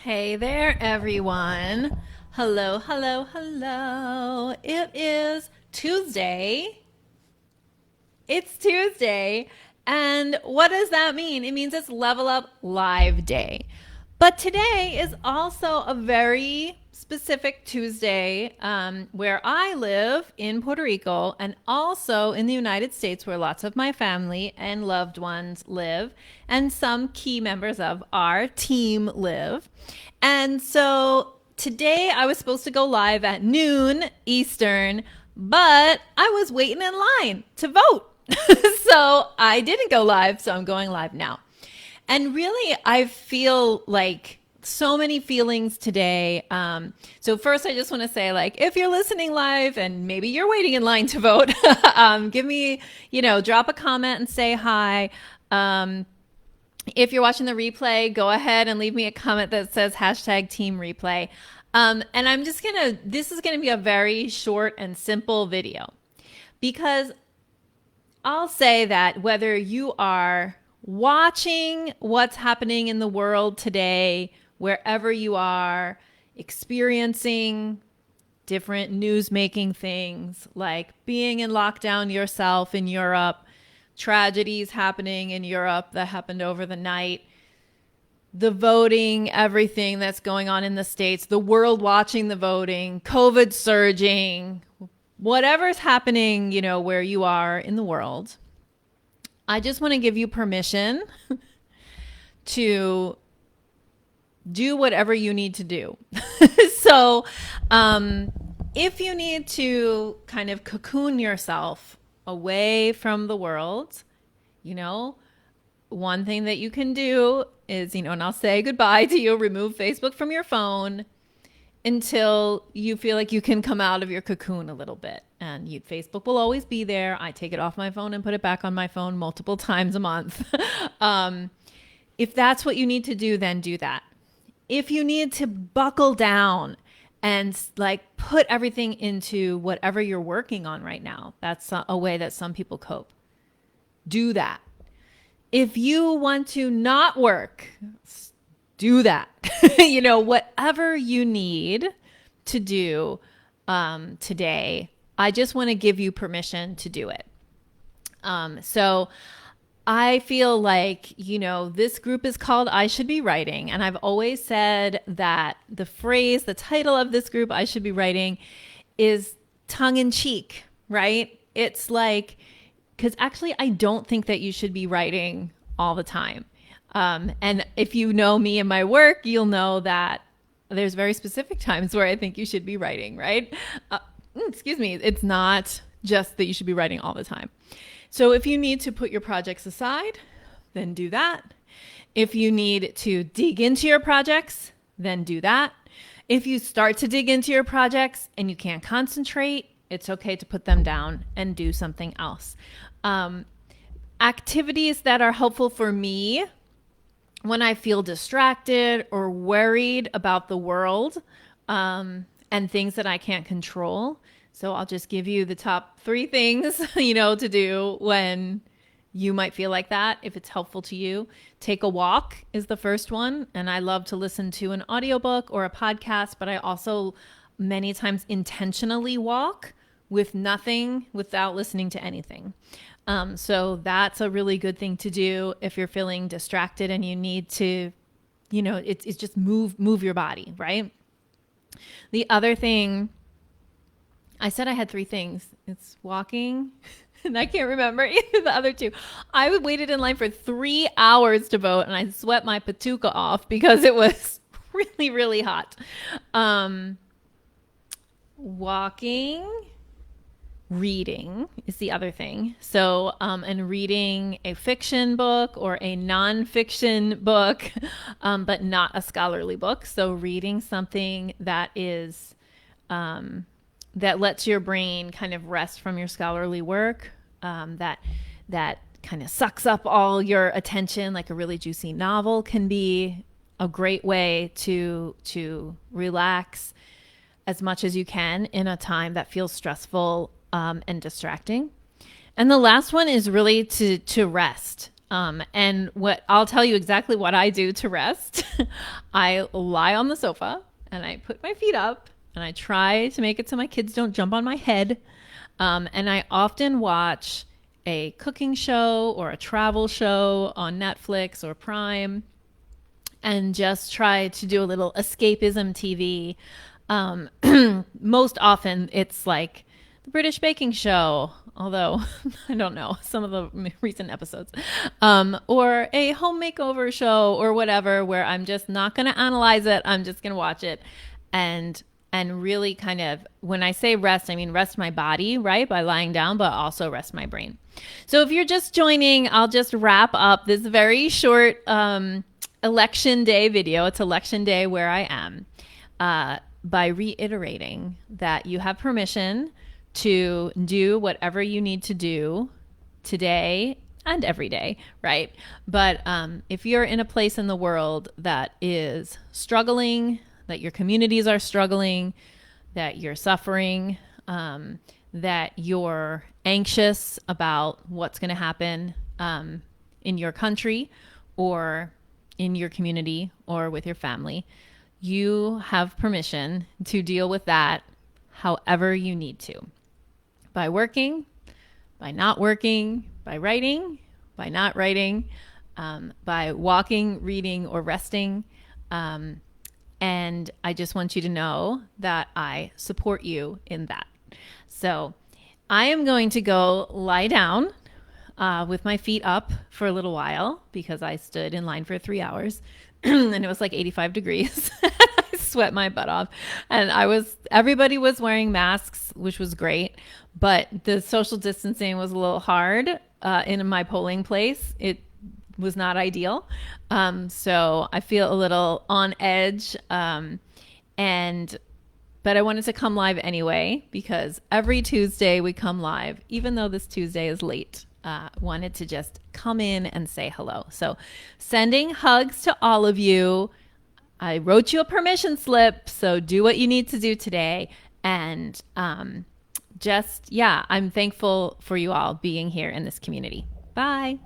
Hey there, everyone. Hello, hello, hello. It is Tuesday. It's Tuesday. And what does that mean? It means it's Level Up Live Day. But today is also a very specific Tuesday where I live in Puerto Rico and also in the United States, where lots of my family and loved ones live, and some key members of our team live. And so today I was supposed to go live at noon Eastern, but I was waiting in line to vote. So I didn't go live, so I'm going live now. And really, I feel like so many feelings today. So first, I just want to say, like, if you're listening live and maybe you're waiting in line to vote, give me, drop a comment and say hi. Um, if you're watching the replay, go ahead and leave me a comment that says hashtag team replay. And this is gonna be a very short and simple video because I'll say that whether you are watching what's happening in the world today, wherever you are, experiencing different news making things like being in lockdown yourself in Europe, tragedies happening in Europe that happened over the night, the voting, everything that's going on in the States, the world watching the voting, COVID surging, whatever's happening, where you are in the world, I just want to give you permission to do whatever you need to do. So, if you need to kind of cocoon yourself away from the world, you know, one thing that you can do is, and I'll say goodbye to you, remove Facebook from your phone until you feel like you can come out of your cocoon a little bit. And Facebook will always be there. I take it off my phone and put it back on my phone multiple times a month. If that's what you need to do, then do that. If you need to buckle down and like put everything into whatever you're working on right now, that's a way that some people cope. Do that. If you want to not work, do that. Whatever you need to do today, I just want to give you permission to do it. So I feel like, this group is called I Should Be Writing. And I've always said that the title of this group, I Should Be Writing, is tongue in cheek, right? It's like, because actually, I don't think that you should be writing all the time. And if you know me and my work, you'll know that there's very specific times where I think you should be writing, right? Excuse me. It's not just that you should be writing all the time. So if you need to put your projects aside, then do that. If you need to dig into your projects, then do that. If you start to dig into your projects and you can't concentrate, it's okay to put them down and do something else. Activities that are helpful for me when I feel distracted or worried about the world and things that I can't control. So I'll just give you the top 3 things, to do when you might feel like that, if it's helpful to you. Take a walk is the first one. And I love to listen to an audiobook or a podcast, but I also many times intentionally walk with nothing without listening to anything. So that's a really good thing to do if you're feeling distracted and you need to, it's just move your body, right? The other thing, I said I had 3 things. It's walking, and I can't remember either the other 2. I waited in line for 3 hours to vote, and I sweat my patuca off because it was really, really hot. Walking, reading is the other thing. So, and reading a fiction book or a nonfiction book, but not a scholarly book. So reading something that is, that lets your brain kind of rest from your scholarly work, that kind of sucks up all your attention, like a really juicy novel can be a great way to relax as much as you can in a time that feels stressful and distracting. And the last one is really to rest. And what I'll tell you exactly what I do to rest. I lie on the sofa and I put my feet up and I try to make it so my kids don't jump on my head. And I often watch a cooking show or a travel show on Netflix or Prime and just try to do a little escapism TV. Um, Most often it's like the British Baking Show, although I don't know some of the recent episodes, or a home makeover show or whatever, where I'm just not going to analyze it. I'm just going to watch it and really kind of, when I say rest, I mean rest my body, right, by lying down, but also rest my brain. So if you're just joining, I'll just wrap up this very short election day video. It's election day where I am, by reiterating that you have permission to do whatever you need to do today and every day, right? But if you're in a place in the world that is struggling, that your communities are struggling, that you're suffering, that you're anxious about what's going to happen in your country or in your community or with your family, you have permission to deal with that however you need to. By working, by not working, by writing, by not writing, by walking, reading, or resting. And I just want you to know that I support you in that. So I am going to go lie down with my feet up for a little while because I stood in line for 3 hours and it was like 85 degrees. I sweat my butt off. And everybody was wearing masks, which was great. But the social distancing was a little hard in my polling place. It was not ideal. So I feel a little on edge. But I wanted to come live anyway, because every Tuesday we come live, even though this Tuesday is late. Wanted to just come in and say hello. So sending hugs to all of you. I wrote you a permission slip, so do what you need to do today. And I'm thankful for you all being here in this community. Bye.